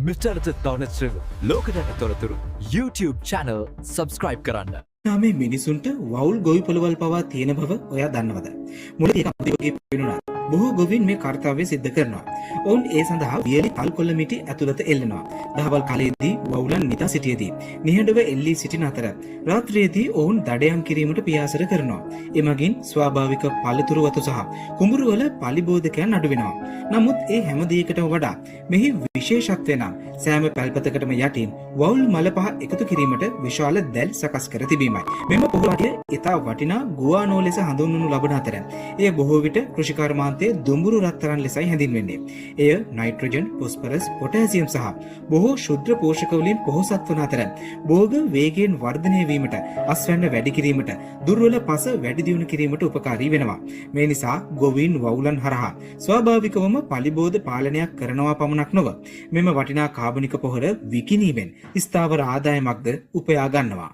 Mr. Donetsk ලෝකයට තොරතුරු YouTube channel subscribe කරන්න. මේ මිනිසුන්ට වවුල් ගොවි පොළවල් පවා තියෙන බව ඔයා දන්නවද? මුලදී කම්පියෝගේ පේනුණා. බොහෝ ගොවීන් මේ කාර්යය සිද්ධ කරනවා. ඔවුන් ඒ සඳහා වියලි තල්කොළ මිටි ඇතුළත එල්ලනවා. දහවල් කාලයේදී වවුලන් නිදා සිටියේදී නිහඬව එල්ලී සිටින අතර රාත්‍රියේදී ඔවුන් දඩයම් කිරීමට පියාසර කරනවා. එමගින් ස්වාභාවික පළතුරු වතු සහ කුඹුරු වල පලිබෝධකයන් අඩු වෙනවා. නමුත් ඒ හැම දෙයකටම වඩා මෙහි විශේෂත්වය නම් සෑම පැල්පතකටම යටින් වවුල් මල පහ එකතු කිරීමට විශාල දැල් සකස් කර තිබීමයි. මෙම පොහොරටිය ඉතා වටිනා ගුවානෝ ලෙස හඳුන්වනු ලබන අතර එය බොහෝ විට කෘෂිකර්මාන්තයේ දුඹුරු රත්තරන් ලෙසයි හැඳින්වෙන්නේ. එය නයිට්‍රජන්, ෆොස්ෆරස්, පොටෑසියම් සහ බොහෝ ශුද්ධ පෝෂක වලින් පොහොසත් වන අතර භෝග වේගයෙන් වර්ධනය වීමට, අස්වැන්න වැඩි කිරීමට, දුර්වල පස වැඩි දියුණු කිරීමට උපකාරී වෙනවා. මේ නිසා ගොවීන් වවුලන් හරහා ස්වාභාවිකවම පලිබෝධ පාලනයක් කරනවා පමණක් නොව මෙම වටිනා කාබනික පොහොර විකිණීමෙන් ස්ථාවර ආදායමක්ද උපයා ගන්නවා.